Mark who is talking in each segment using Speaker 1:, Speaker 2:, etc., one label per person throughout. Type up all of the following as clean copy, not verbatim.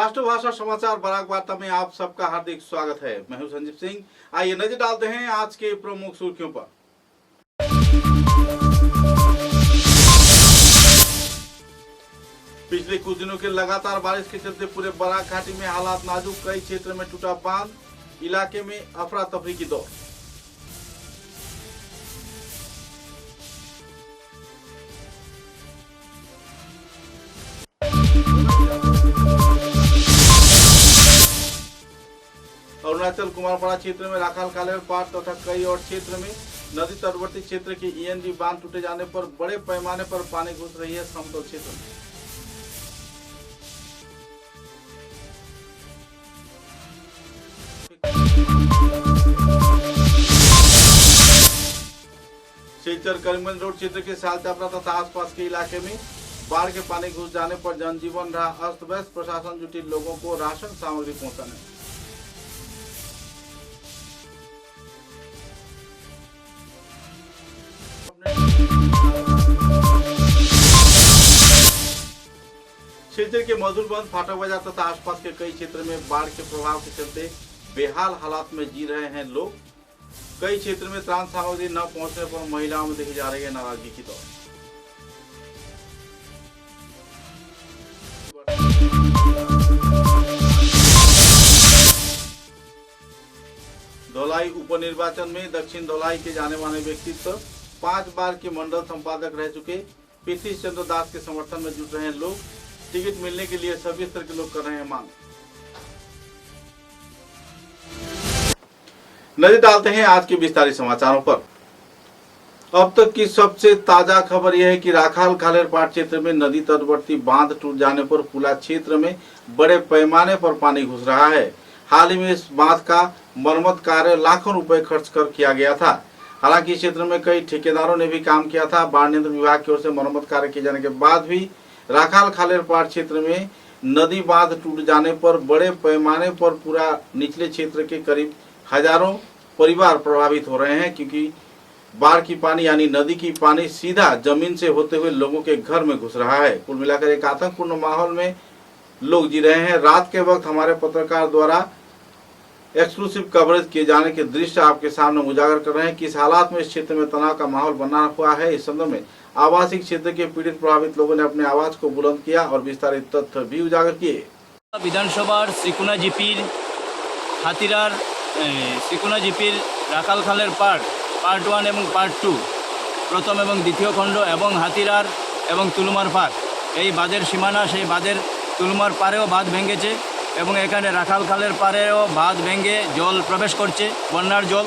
Speaker 1: राष्ट्रभाषा समाचार बराक वार्ता में आप सबका हार्दिक स्वागत है। मैं हूं संजीव सिंह। आइए नजर डालते हैं आज के प्रमुख सुर्खियों पर। पिछले कुछ दिनों के लगातार बारिश के चलते पूरे बराक घाटी में हालात नाजुक। कई क्षेत्र में टूटा बांध, इलाके में अफरा तफरी की दौड़। अरुणाचल कुमारपाड़ा क्षेत्र में राखाल कालेर पाट तथा कई और क्षेत्र में नदी तटवर्ती क्षेत्र के ईएनडी बांध टूटे जाने पर बड़े पैमाने पर पानी घुस रही है समतल क्षेत्र में। सिलचर करीमगंज रोड क्षेत्र के सालचापड़ा तथा आसपास के इलाके में बाढ़ के पानी घुस जाने पर जनजीवन रहा अस्त व्यस्त। प्रशासन जुटी लोगों को राशन सामग्री पहुंचाने। सिलचर के मधुरबंद, फाटक बाजार तथा आसपास के कई क्षेत्र में बाढ़ के प्रभाव के चलते बेहाल हालात में जी रहे हैं लोग। कई क्षेत्र में त्राण सामग्री न पहुंचने पर महिलाओं में देखी जा रही है नाराजगी की दौड़। धौलाई उपनिर्वाचन में दक्षिण धौलाई के जाने माने व्यक्तित्व 5 बार के मंडल संपादक रह चुके पृथ्वी चंद्र दास के समर्थन में जुट रहे हैं लोग। टिकट मिलने के लिए सभी स्तर के लोग कर रहे हैं मांग। नजर डालते हैं आज के विस्तारित समाचारों पर। अब तक की सबसे ताजा खबर यह है कि राखाल कालेर पाट क्षेत्र में नदी तटवर्ती बांध टूट जाने पर पुला क्षेत्र में बड़े पैमाने पर पानी घुस रहा है। हाल ही में इस बांध का मरम्मत कार्य लाखों रुपए खर्च कर किया गया था। हालांकि क्षेत्र में कई ठेकेदारों ने भी काम किया था। बाढ़ नियंत्रण विभाग की ओर से मरम्मत कार्य किए जाने के बाद भी राखाल कालेर पाट क्षेत्र में नदी बांध टूट जाने पर बड़े पैमाने पर पूरा निचले क्षेत्र के करीब हजारों परिवार प्रभावित हो रहे हैं, क्योंकि बाढ़ की पानी यानी नदी की पानी सीधा जमीन से होते हुए लोगों के घर में घुस रहा है। कुल मिलाकर एक आतंकपूर्ण माहौल में लोग जी रहे हैं। रात के वक्त हमारे पत्रकार द्वारा एक्सक्लूसिव कवरेज किए जाने के दृश्य आपके सामने उजागर कर रहे हैं कि इस हालात में इस क्षेत्र में तनाव का माहौल बना हुआ है। इस संदर्भ में आवासीय क्षेत्र के पीड़ित प्रभावित लोगों ने अपने आवाज को बुलंद किया और विस्तारित तथ्य भी उजागर किए।
Speaker 2: विधानसभा श्रीकुना जीपीर हाथिरार श्रीकुना जीपीर राखाल कालेर पार्ट 1 এবং পার্ট 2 প্রথম এবং দ্বিতীয় খণ্ড এবং হাতিরার এবং তুলুমার পাড় এই বাঁধের সীমানা, সেই বাঁধের তুলুমার পাড়েও বাঁধ ভেঙেছে এবং এখানে রাখাল কালের পাড়েও বাঁধ ভেঙে জল প্রবেশ করছে, বন্যার জল।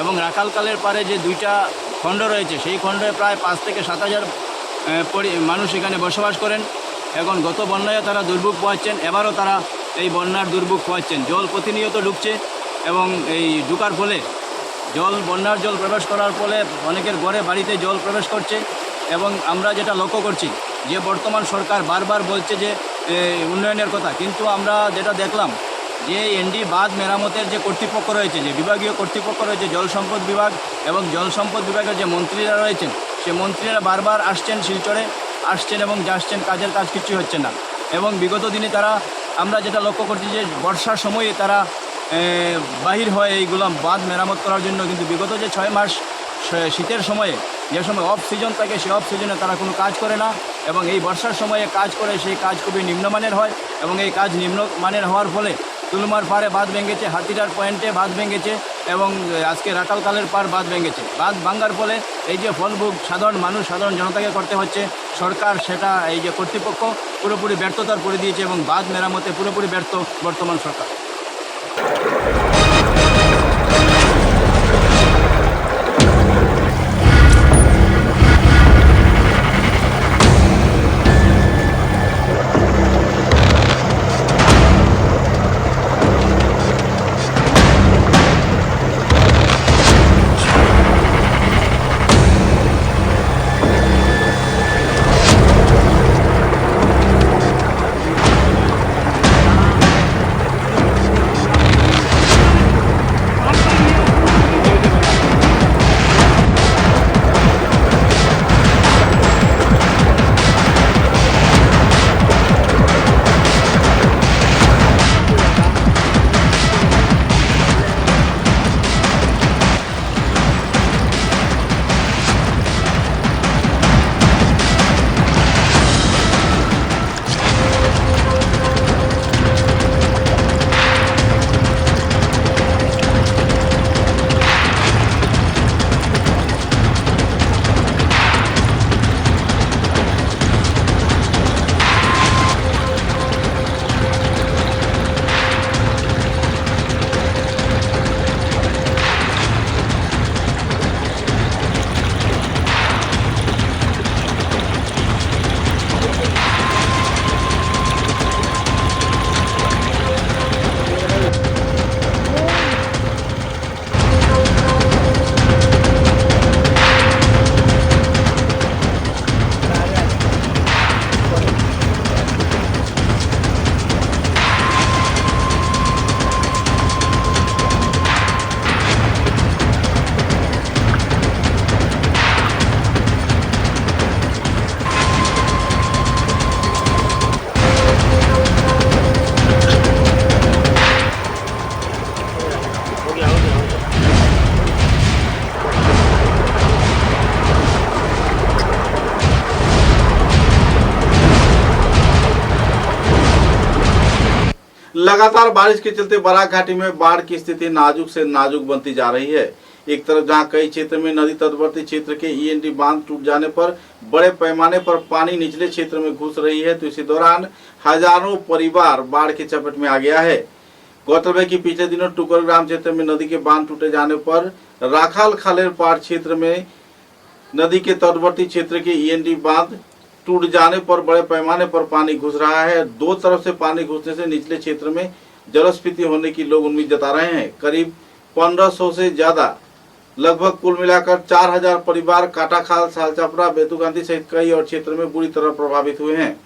Speaker 2: এবং রাখাল কালের পাড়ে যে 2টা খণ্ড রয়েছে সেই খণ্ডে প্রায় 5 থেকে 7,000 মানুষ এখানে বসবাস করেন। এখন গত বন্যায় তারা দুর্ভোগ পোহাচ্ছেন, এবারও তারা এই বন্যার দুর্ভোগ পোহাচ্ছেন। জল প্রতিনিয়ত ঢুকছে এবং এই ঢুকার ফলে বন্যার জল প্রবেশ করার ফলে অনেকের ঘরে বাড়িতে জল প্রবেশ করছে। এবং আমরা যেটা লক্ষ্য করছি যে বর্তমান সরকার বারবার বলছে যে উন্নয়নের কথা, কিন্তু আমরা যেটা দেখলাম যে এনডি বাঁধ মেরামতের যে কর্তৃপক্ষ রয়েছে, যে বিভাগীয় কর্তৃপক্ষ রয়েছে জল সম্পদ বিভাগ এবং জল সম্পদ বিভাগের যে মন্ত্রীরা রয়েছেন, সে মন্ত্রীরা বারবার আসছেন, শিলচরে আসছেন এবং যাচ্ছেন, কাজের কাজ কিছু হচ্ছে না। এবং বিগত দিনে তারা, আমরা যেটা লক্ষ্য করছি যে বর্ষার সময়ে তারা বাহির হয় এইগুলো বাঁধ মেরামত করার জন্য, কিন্তু বিগত যে 6 মাস শীতের সময়ে যে সময় অফ সিজন থাকে সেই অফ সিজনে তারা কোনো কাজ করে না এবং এই বর্ষার সময়ে কাজ করে, সেই কাজ খুবই নিম্নমানের হয় এবং এই কাজ নিম্নমানের হওয়ার ফলে তুলুমার পাড়ে বাঁধ ভেঙেছে, হাতিরার পয়েন্টে বাঁধ ভেঙেছে এবং আজকে রাখাল কালের পাড় বাঁধ ভেঙেছে। বাঁধ ভাঙার ফলে এই যে ফলভোগ সাধারণ মানুষ, সাধারণ জনতাকে করতে হচ্ছে, সরকার সেটা এই যে কর্তৃপক্ষ পুরোপুরি ব্যর্থতার করে দিয়েছে এবং বাঁধ মেরামতে পুরোপুরি ব্যর্থ বর্তমান সরকার।
Speaker 1: लगातार बारिश के चलते बराक घाटी में बाढ़ की स्थिति नाजुक से नाजुक बनती जा रही है। एक तरफ जहां कई क्षेत्र में नदी तटवर्ती क्षेत्र के ईएनडी बांध टूट जाने पर बड़े पैमाने पर पानी निचले क्षेत्र में घुस रही है, तो इसी दौरान हजारों परिवार बाढ़ की चपेट में आ गया है। गौरतलब है कि पिछले दिनों टुकर ग्राम क्षेत्र में नदी के बांध टूटे जाने पर राखाल खालेर पाड़ क्षेत्र में नदी के तटवर्ती क्षेत्र के ईएनडी बांध टूट जाने पर बड़े पैमाने पर पानी घुस रहा है। दो तरफ से पानी घुसने से निचले क्षेत्र में जलस्फीति होने की लोग उम्मीद जता रहे हैं। करीब 1500 से ज्यादा लगभग कुल मिलाकर 4000 परिवार काटाखाल, सालचापड़ा, बेतुगांधी सहित कई और क्षेत्र में बुरी तरह प्रभावित हुए हैं।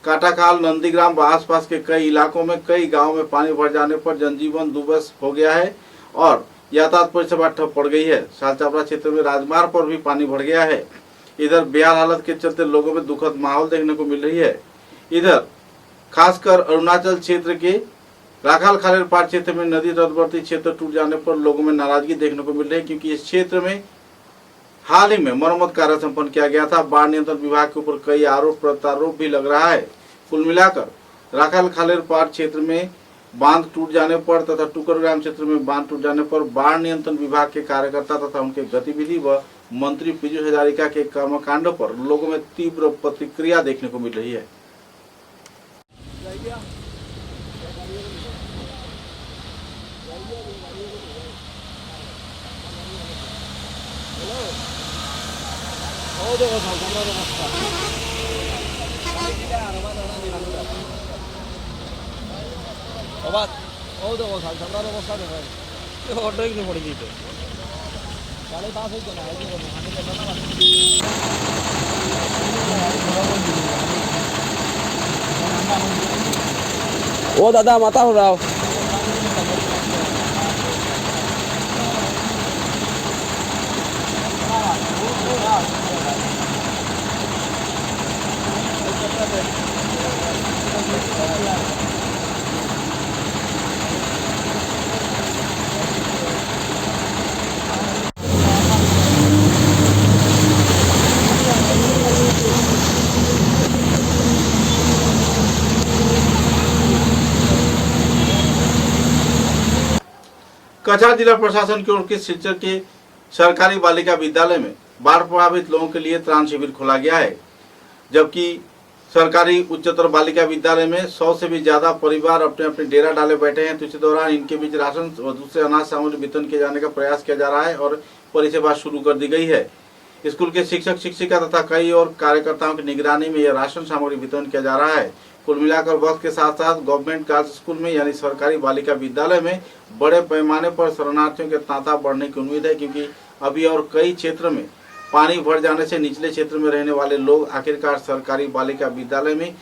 Speaker 1: काटाखाल, नंदीग्राम व आसपास के कई इलाकों में कई गांवों में पानी भर जाने पर जनजीवन दुर्बस हो गया है और यातायात परिसेवा ठप पड़ गई है। सालचापड़ा क्षेत्र में राजमार्ग पर भी पानी भर गया है। इधर बेहाल हालत के चलते लोगों में दुखद माहौल देखने को मिल रही है। इधर खासकर अरुणाचल क्षेत्र के राखाल खालेर पाड़ क्षेत्र में नदी तटवर्ती क्षेत्र टूट जाने पर लोगों में नाराजगी देखने को मिल रही है, क्योंकि इस क्षेत्र में हाल ही में मरम्मत कार्य संपन्न किया गया था। बाढ़ नियंत्रण विभाग के ऊपर कई आरोप प्रत्यारोप भी लग रहा है। कुल मिलाकर राखाल खालेर पाड़ क्षेत्र में बांध टूट जाने पर तथा टुकर ग्राम क्षेत्र में बांध टूट जाने पर बाढ़ नियंत्रण विभाग के कार्यकर्ता तथा उनके गतिविधि व मंत्री पीयूष हजारिका के कर्मकांडों पर लोगों में तीव्र प्रतिक्रिया देखने को मिल रही है।
Speaker 3: ओ दादा माता हो रहा हो
Speaker 1: कछार जिला प्रशासन की ओर से सिलचर के सरकारी बालिका विद्यालय में बाढ़ प्रभावित लोगों के लिए त्राण शिविर खोला गया है, जबकि सरकारी उच्चतर बालिका विद्यालय में 100 से भी ज्यादा परिवार अपने अपने डेरा डाले बैठे हैं। तो इसी दौरान इनके बीच राशन व दूसरे अनाज सामग्री वितरण किए जाने का प्रयास किया जा रहा है और परिसेवा शुरू कर दी गई है। स्कूल के शिक्षक शिक्षिका तथा कई और कार्यकर्ताओं की निगरानी में यह राशन सामग्री वितरण किया जा रहा है। कुल मिलाकर वक्त के साथ साथ गवर्नमेंट गर्ल्स स्कूल में यानी सरकारी बालिका विद्यालय में बड़े पैमाने पर शरणार्थियों के तांता बढ़ने की उम्मीद है, क्योंकि अभी और कई क्षेत्र में पानी भर जाने से निचले क्षेत्र में रहने वाले लोग आखिरकार सरकारी बालिका विद्यालय में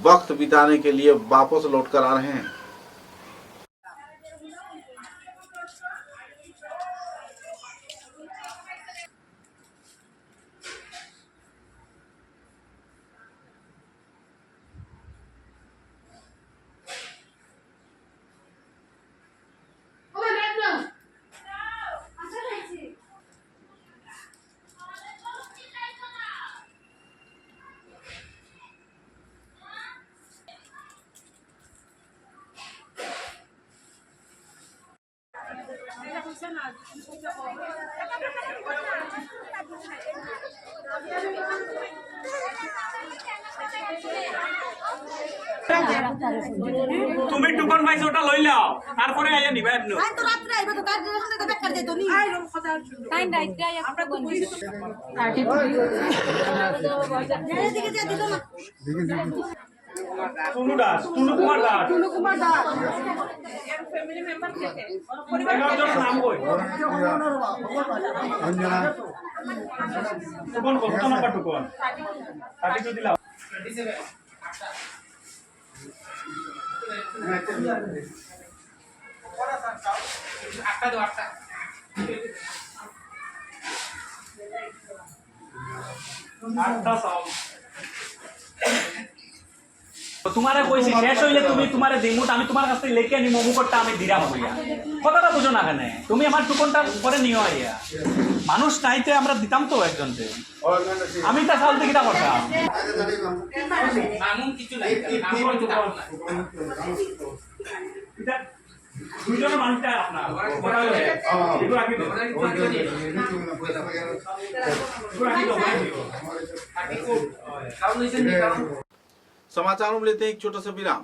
Speaker 1: वक्त बिताने के लिए वापस लौट कर आ रहे हैं।
Speaker 4: তুমি টুকন পাইছো ওটা লই লাও তারপরে আইয়া নিবা এমনি
Speaker 5: আই তো রাত্রে আইবা তো কার সাথে কথা কর দে তো নি আই রম কথা টাইম রাইতে আইয়া আমরা তো বলছি 30 দিকে যা দিল না
Speaker 4: টুনু দাস টুনু কুমার দাস এর ফ্যামিলি মেম্বার থেকে পরিবারের নাম কই অঞ্জনা টুকন কত নাম্বার টুকন 32 দিলাও 27 তোমারে কইছি শেষ হইলে তুমি তোমারে দিমুট আমি তোমার কাছ থেকে লেখে নিমু মুকুটটা আমি দিরাম হইয়া কথাটা বুঝো না কেন তুমি আমার টুকনটা পরে নিও আইয়া মানুষ নাইতে আমরা দিতাম তো একজনকে আমি তা সাল থেকে কিটা করতাম মামুন কিছু লাগে মামুন কিছু এটা দুইজনের মানুষটা আপনার কথা বলে এগুলো রাখি দাও এগুলো রাখি দাও
Speaker 1: समाचारों में लेते हैं एक छोटा सा विराम।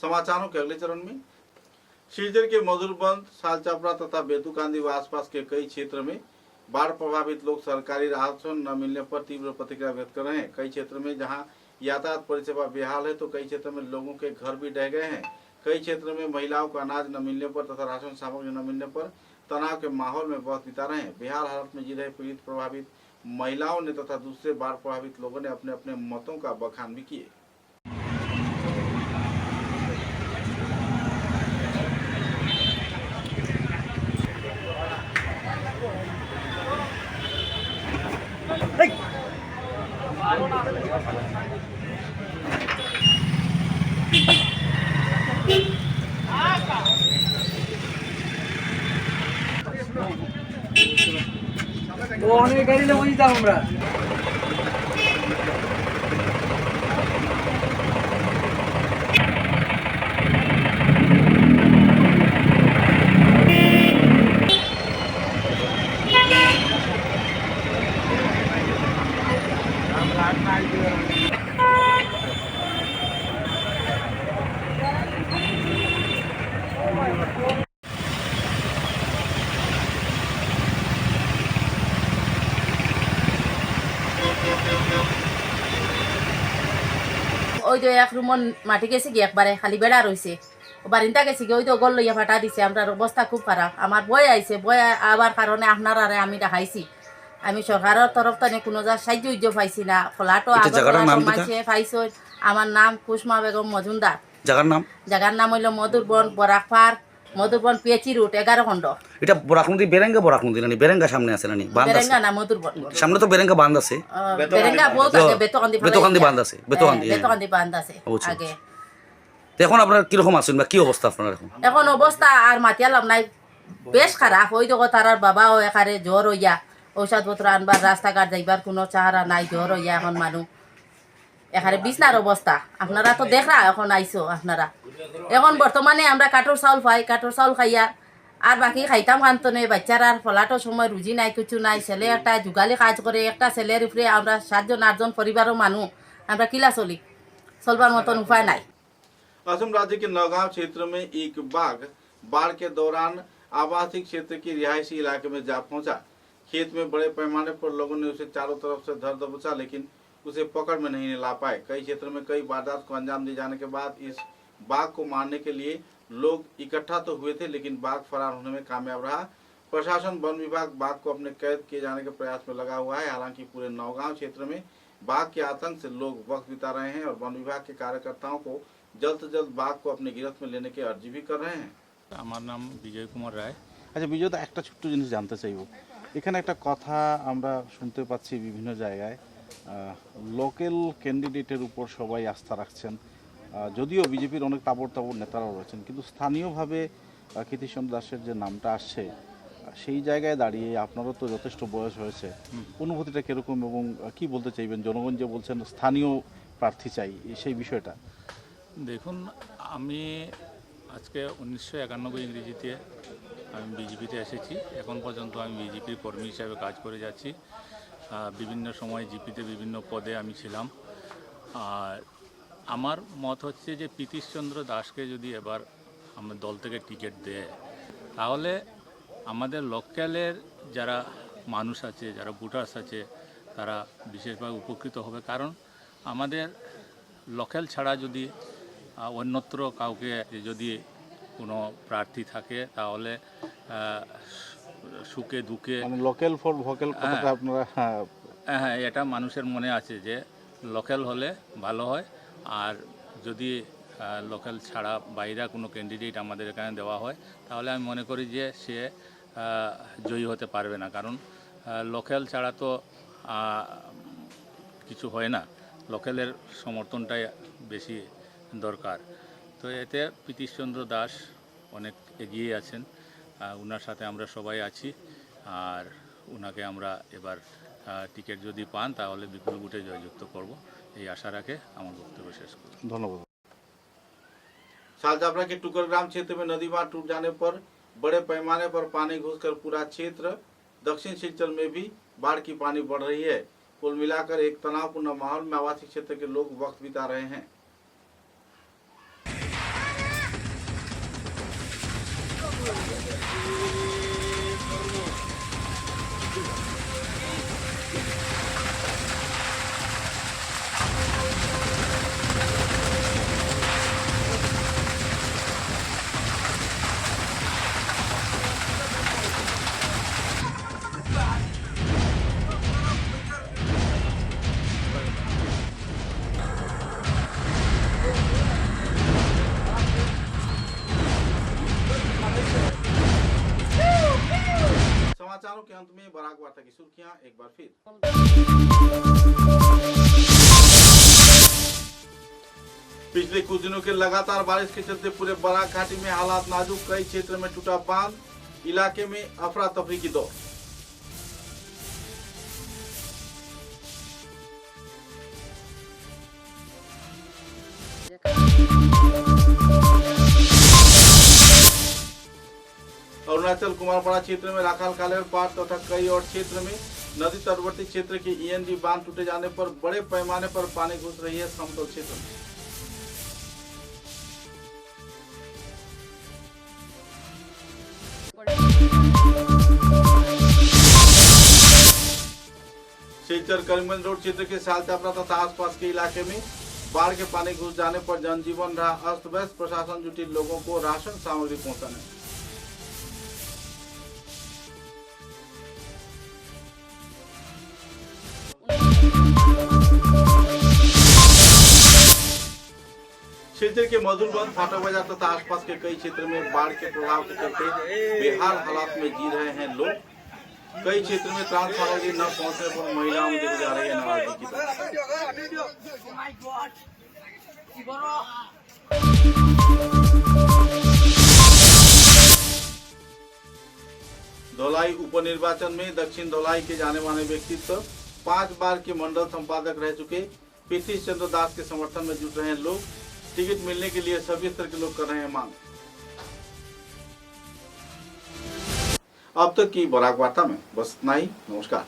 Speaker 1: समाचारों के अगले चरण में श्रीजर के मधुरबंद सालचापड़ा तथा बेतुकांदी व आसपास के कई क्षेत्र में बाढ़ प्रभावित लोग सरकारी राहत न मिलने पर तीव्र प्रतिक्रिया व्यक्त कर रहे हैं। कई क्षेत्र में जहां यातायात परिसेवा बेहाल है तो कई क्षेत्र में लोगों के घर भी ढह गए हैं। कई क्षेत्र में महिलाओं को अनाज न मिलने पर तथा राशन सामग्री न मिलने पर तनाव के माहौल में वक्त बिता रहे हैं। बेहाल हालत में जी रहे पीड़ित प्रभावित महिलाओं ने तथा दूसरे बाढ़ प्रभावित लोगों ने अपने अपने मतों का बखान भी किए।
Speaker 3: অনেক গাড়ি লোক যেতাম আমরা
Speaker 6: ওই তো এক রুমন মাটি গেছে কি একবারে খালি বেড়া রয়েছে বারিন্দা গেছে কি ওই তো গল লইয়া ফাটা দিছে। আমরা অবস্থা খুব খারাপ। আমার বই আইছে, বই আবার কারণে আপনার আরে আমি দেখাইছি। আমি সরকারের তরফ থেকে কোনো যা সাহায্য পাইছি না। ফলাটো মাইছে পাইছো। আমার নাম কুসমা বেগম মজুমদার। জায়গার নাম হইল মধুরবন বরাকপাড়, মধুরবন পিএচি রুট 11 খণ্ড।
Speaker 7: এটা বরাকনদী বেরেঙ্গা নানি বেরেঙ্গা সামনে আছে নানি বাঁধ আছে
Speaker 6: বেরেঙ্গা না মধুরবন
Speaker 7: সামনে তো বেরেঙ্গা বাঁধ আছে।
Speaker 6: বেরেঙ্গা বহুত আগে বেতকান্দি বাঁধ আছে। বেতকান্দি বাঁধ আছে আগে।
Speaker 7: এখন আপনার কি রকম আছেন বা কি অবস্থা আপনার এখন?
Speaker 6: এখন অবস্থা আর মাতিয়ালাম নাই, বেশ খারাপ। ওই তো তার বাবাও এখানে জ্বর হইয়া ঔষধপত্র আনবার রাস্তাঘাট যাইবার কোনো চাহারা নাই, জ্বর হইয়া এখন মানুষ এখানে বিছনার অবস্থা। আপনারা তো দেখরা এখন আইসো আপনারা। এখন বর্তমানে আমরা কাঠোর চাউল পাই, কাঠোর চাউল খাইয়া আর বাকি খাইতাম কান্তনে। বাচ্চারা ফলাটোর সময় রুজি নাই, কিছু নাই। ছেলে একটা যুগালি কাজ করে, একটা ছেলের উপরে আমরা 7 জন 8 জন পরিবারের মানুষ, আমরা কিলা চলবার মতন উপায় নাই।
Speaker 1: असम राज्य के नौगांव क्षेत्र में एक बाघ बाढ़ के दौरान आवासीय क्षेत्र के रिहायशी इलाके में जा पहुंचा। खेत में बड़े पैमाने पर लोगों ने उसे चारों तरफ से धर दबोचा लेकिन उसे पकड़ में नहीं ला पाए। कई क्षेत्र में कई वारदात को अंजाम दिए जाने के बाद इस बाघ को मारने के लिए लोग इकट्ठा तो हुए थे लेकिन बाघ फरार होने में कामयाब रहा। प्रशासन वन विभाग बाघ को अपने कैद किए जाने के प्रयास में लगा हुआ है। हालांकि पूरे नौगांव क्षेत्र में बाघ के आतंक से लोग वक्त बिता रहे हैं और वन विभाग के कार्यकर्ताओं को जल्द से जल्द बाघ को अपने गिरफ्त में लेने की अर्जी भी कर रहे हैं।
Speaker 8: আমার নাম বিজয় কুমার রায়।
Speaker 9: আচ্ছা বিজয় দা, একটা ছোট্ট জিনিস জানতে চাইব। এখানে একটা কথা আমরা শুনতে পাচ্ছি বিভিন্ন জায়গায়, লোকাল ক্যান্ডিডেটের উপর সবাই আস্থা রাখছেন। যদিও বিজেপির অনেক তাবড় নেতারাও রয়েছেন, কিন্তু স্থানীয়ভাবে কীর্তিচন্দ্র দাসের যে নামটা আসছে সেই জায়গায় দাঁড়িয়ে আপনারও তো যথেষ্ট বয়স হয়েছে, অনুভূতিটা কীরকম এবং কি বলতে চাইবেন? জনগণ যে বলছেন স্থানীয় প্রার্থী চাই, সেই বিষয়টা।
Speaker 8: দেখুন, আমি আজকে 1991 ইংরেজিতে আমি বিজেপিতে এসেছি। এখন পর্যন্ত আমি বিজেপির কর্মী হিসাবে কাজ করে যাচ্ছি। বিভিন্ন সময় জিপিতে বিভিন্ন পদে আমি ছিলাম। আর আমার মত হচ্ছে যে কীর্তিচন্দ্র দাসকে যদি এবার আমাদের দল থেকে টিকিট দেয়, তাহলে আমাদের লোকালের যারা মানুষ আছে, যারা ভোটার্স আছে, তারা বিশেষভাবে উপকৃত হবে। কারণ আমাদের লোকাল ছাড়া যদি অন্যত্র কাউকে যদি কোনো প্রার্থী থাকে, তাহলে সুখে দুঃখে
Speaker 9: মানে লোকাল ফর ভোকাল কথাটা আপনারা
Speaker 8: হ্যাঁ, এটা মানুষের মনে আছে যে লোকাল হলে ভালো হয়। আর যদি লোকাল ছাড়া বাইরে কোনো ক্যান্ডিডেট আমাদের এখানে দেওয়া হয়, তাহলে আমি মনে করি যে সে জয়ী হতে পারবে না। কারণ লোকাল ছাড়া তো কিছু হয় না, লোকালের সমর্থনটাই বেশি দরকার। তো এতে প্রীতিশচন্দ্র দাস অনেক এগিয়ে আছেন, ওনার সাথে আমরা সবাই আছি। আর ওনাকে আমরা এবার টিকিট যদি পান তাহলে বিপুল ভোটে জয়যুক্ত করব, এই আশা রাখে আমার বক্তব্য শেষ করি।
Speaker 9: ধন্যবাদ।
Speaker 1: सालजापड़ा के टुकर ग्राम क्षेत्र में नदी बांध टूट जाने पर बड़े पैमाने पर पानी घुसकर पूरा क्षेत्र दक्षिण सिलचर में भी बाढ़ की पानी बढ़ रही है। कुल मिलाकर एक तनावपूर्ण माहौल में आवासीय क्षेत्र के लोग वक्त बिता रहे हैं। समाचारों के अंत में बराक वार्ता की सुर्खियां एक बार फिर। पिछले कुछ दिनों के लगातार बारिश के चलते पूरे बराक घाटी में हालात नाजुक। कई क्षेत्र में टूटा बांध, इलाके में अफरा तफरी की दौड़। अरुणाचल कुमारपाड़ा क्षेत्र में राखाल कालेर पार तथा कई और क्षेत्र में नदी तटवर्ती क्षेत्र के ईएनडी बांध टूटे जाने पर बड़े पैमाने पर पानी घुस रही है समतल क्षेत्र में। सिलचर करीमगंज रोड क्षेत्र के सालचापड़ा तथा आसपास के इलाके में बाढ़ के पानी घुस जाने पर जनजीवन रहा अस्त व्यस्त। प्रशासन जुटी लोगों को राशन सामग्री पहुंचाने। सिलचर के मधुरबंद, फाटा बाजार तथा आसपास के कई क्षेत्र में बाढ़ के प्रभाव के चलते बेहाल हालात में जी रहे हैं लोग। कई क्षेत्र में त्राण सामग्री न पहुंचने पर महिलाओं में देखी जा रही है नाराजगी की धौलाई उपनिर्वाचन में दक्षिण धौलाई के जाने माने व्यक्तित्व 5 बार के मंडल संपादक रह चुके प्रीतिशचंद्र दास के समर्थन में जुट रहे हैं लोग। टिकट मिलने के लिए सभी स्तर के लोग कर रहे हैं मांग। अब तक की बराक वार्ता में बस इतना ही। नमस्कार।